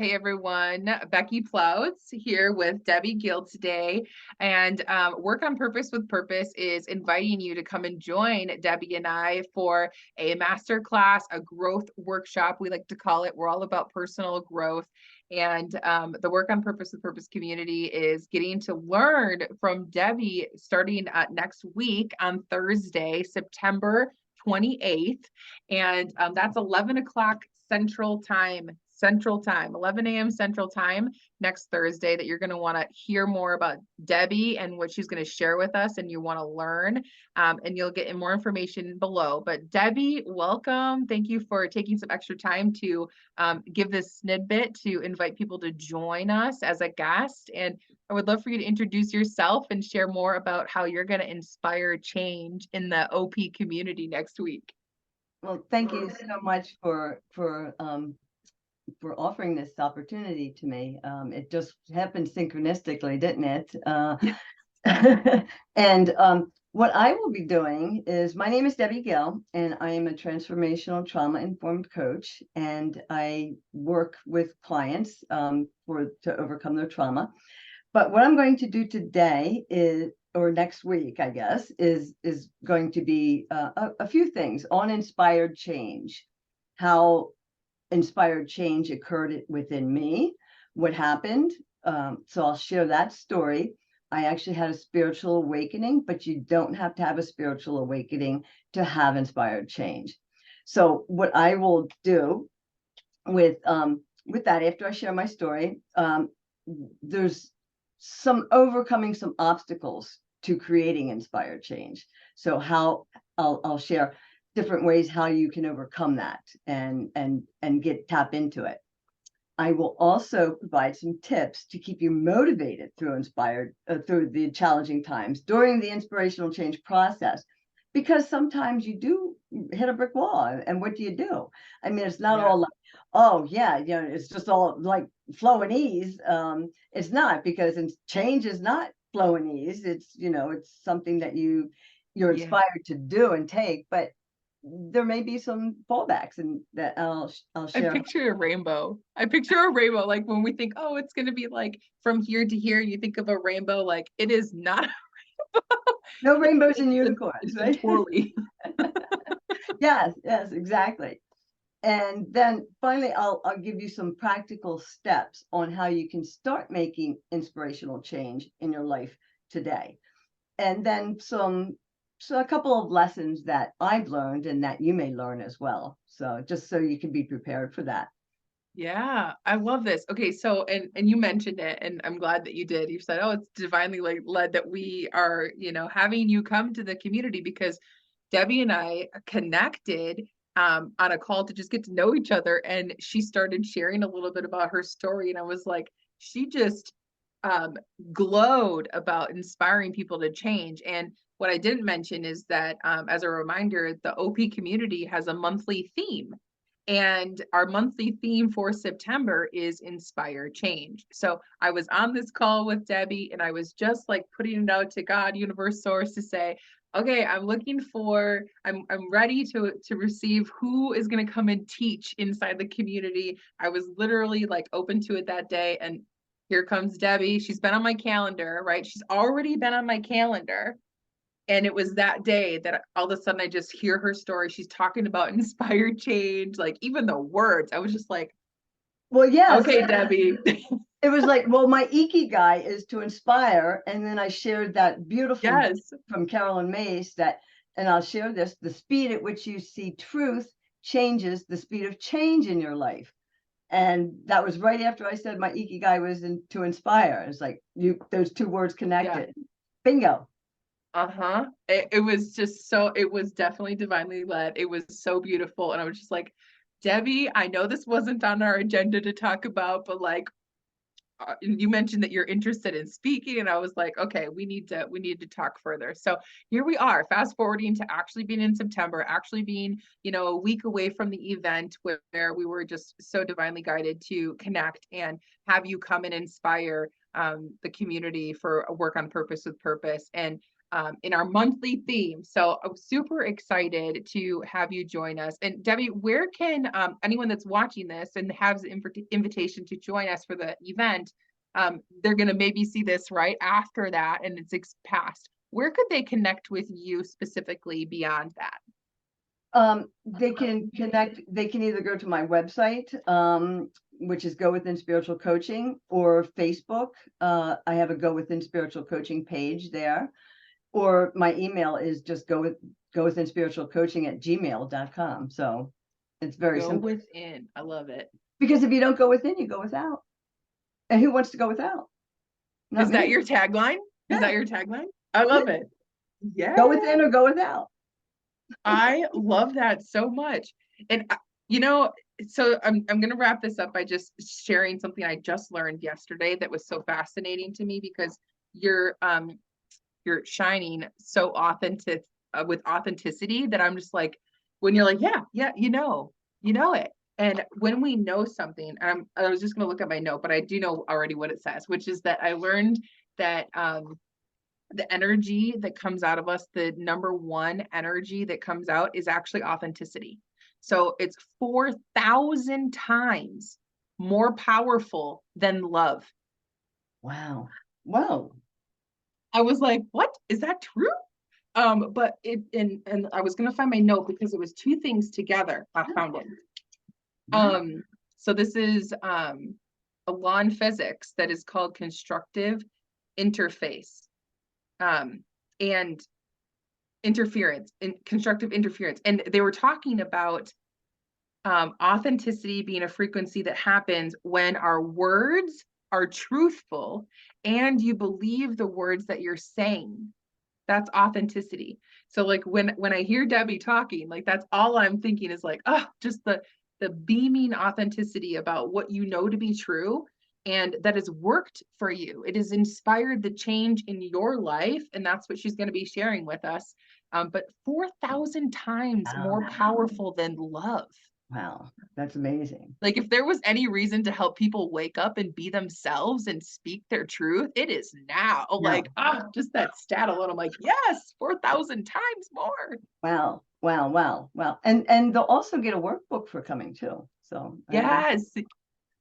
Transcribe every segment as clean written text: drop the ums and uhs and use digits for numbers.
Hey everyone, Becky Plouts here with Debbie Gill today. And Work on Purpose with Purpose is inviting you to come and join Debbie and I for a masterclass, a growth workshop, we like to call it. We're all about personal growth. And the Work on Purpose with Purpose community is getting to learn from Debbie starting next week on Thursday, September 28th. And that's 11 o'clock Central Time, 11 a.m. Central Time next Thursday, that you're going to want to hear more about Debbie and what she's going to share with us, and you want to learn, and you'll get more information below. But Debbie, welcome. Thank you for taking some extra time to give this snippet to invite people to join us as a guest. And I would love for you to introduce yourself and share more about how you're going to inspire change in the OP community next week. Well, thank you so much for offering this opportunity to me. It just happened synchronistically, didn't it? And what I will be doing is, my name is Debbie Gill, and I am a transformational trauma-informed coach, and I work with clients to overcome their trauma. But what I'm going to do today is, or next week, I guess, is going to be a few things on inspired change, how inspired change occurred within me, what happened. So I'll share that story. I actually had a spiritual awakening, but you don't have to have a spiritual awakening to have inspired change. So what I will do with that, after I share my story, there's some overcoming some obstacles to creating inspired change. So how I'll share different ways how you can overcome that and tap into it. I will also provide some tips to keep you motivated through through the challenging times during the inspirational change process, because sometimes you do hit a brick wall, and what do you do? I mean, it's not all like, oh yeah, it's just all like flow and ease. It's not, because change is not flow and ease. It's it's something that you're inspired to do and take, but there may be some fallbacks, and that I'll share. I picture a rainbow. Like when we think, oh, it's going to be like from here to here, you think of a rainbow. Like, it is not a rainbow. No rainbows and unicorns, right? It's a twirly. Yes, exactly. And then finally, I'll give you some practical steps on how you can start making inspirational change in your life today. And then a couple of lessons that I've learned and that you may learn as well. So just so you can be prepared for that. Yeah, I love this. Okay, so and you mentioned it, and I'm glad that you did. You said, "Oh, it's divinely led that we are, having you come to the community," because Debbie and I connected on a call to just get to know each other, and she started sharing a little bit about her story, and I was like, she just um, glowed about inspiring people to change. And what I didn't mention is that, as a reminder, the OP community has a monthly theme. And our monthly theme for September is Inspire Change. So I was on this call with Debbie, and I was just like putting it out to God, universe, source, to say, okay, I'm ready to receive who is going to come and teach inside the community. I was literally like open to it that day. And here comes Debbie. She's been on my calendar, right? She's already been on my calendar. And it was that day that all of a sudden I just hear her story. She's talking about inspired change, like even the words. I was just like, well, yes. Okay, Debbie. It was like, well, my ikigai is to inspire. And then I shared that beautiful from Carolyn Mace and I'll share this: the speed at which you see truth changes the speed of change in your life. And that was right after I said my ikigai was to inspire. It's like those two words connected. Yeah. Bingo. Uh-huh. It was just it was definitely divinely led. It was so beautiful. And I was just like, Debbie, I know this wasn't on our agenda to talk about, but like, you mentioned that you're interested in speaking, and I was like, okay, we need to talk further. So here we are, fast forwarding to actually being in September, actually being, a week away from the event, where we were just so divinely guided to connect and have you come and inspire the community for a Work on Purpose with Purpose. And in our monthly theme. So I'm super excited to have you join us. And Debbie, where can anyone that's watching this and has an invitation to join us for the event, they're going to maybe see this right after that and it's passed. Where could they connect with you specifically beyond that? They can connect, they can either go to my website, which is Go Within Spiritual Coaching, or Facebook. I have a Go Within Spiritual Coaching page there, or my email is just go within spiritual coaching at gmail.com. So it's very Go simple. within. I love it. Because if you don't go within, you go without. And who wants to go without? Not Is that me. your tagline? Yeah. Is that your tagline? I love it. Yeah. Go within or go without. I love that so much. And you know, so I'm going to wrap this up by just sharing something I just learned yesterday that was so fascinating to me, because you're shining so authentic, with authenticity, that I'm just like, when you're like, yeah, you know it. And when we know something, I was just going to look at my note, but I do know already what it says, which is that I learned that the energy that comes out of us, the number one energy that comes out, is actually authenticity. So it's 4,000 times more powerful than love. Wow. Wow. I was like, what? Is that true? But and I was gonna find my note because it was two things together. I found it. So this is a law in physics that is called constructive interface. And interference, and constructive interference. And they were talking about authenticity being a frequency that happens when our words are truthful and you believe the words that you're saying. That's authenticity. So like when I hear Debbie talking, like that's all I'm thinking is like, oh, just the beaming authenticity about what you know to be true, and that has worked for you. It has inspired the change in your life, and that's what she's going to be sharing with us. But 4,000 times more powerful than love. Wow. That's amazing. Like if there was any reason to help people wake up and be themselves and speak their truth, it is now. Like, just that stat alone, I'm like, yes, 4,000 times more. Wow. Wow. Wow. Wow. And they'll also get a workbook for coming too. So Yes.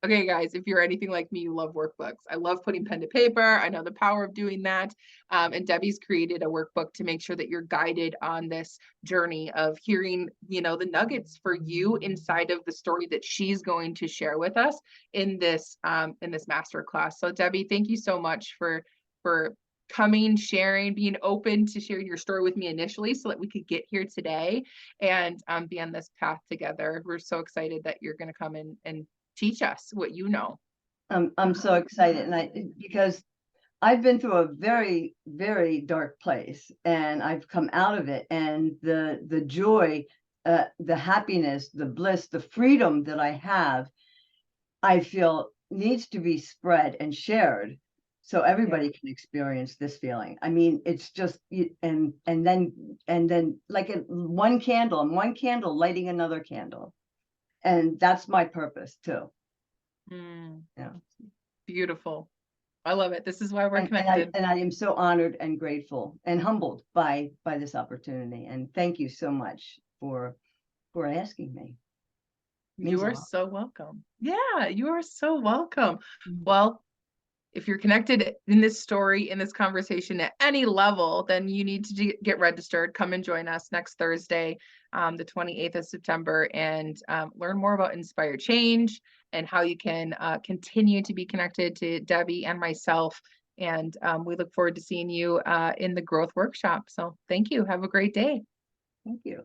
Okay, guys, if you're anything like me, you love workbooks. I love putting pen to paper. I know the power of doing that. And Debbie's created a workbook to make sure that you're guided on this journey of hearing, the nuggets for you inside of the story that she's going to share with us in this master class. So Debbie, thank you so much for coming, sharing, being open to sharing your story with me initially so that we could get here today and be on this path together. We're so excited that you're going to come in and teach us what you know. I'm so excited, and because I've been through a very, very dark place, and I've come out of it, and the joy, the happiness, the bliss, the freedom that I have, I feel needs to be spread and shared so everybody can experience this feeling. I mean, it's just and then like one candle and one candle lighting another candle. And that's my purpose too. Yeah. Beautiful. I love it. This is why we're And connected. I am so honored and grateful and humbled by this opportunity. And thank you so much for asking me. You are so welcome. Yeah, you are so welcome. Well, if you're connected in this story, in this conversation at any level, then you need to get registered. Come and join us next Thursday, the 28th of September, and learn more about Inspire Change and how you can continue to be connected to Debbie and myself. And we look forward to seeing you in the growth workshop. So thank you. Have a great day. Thank you.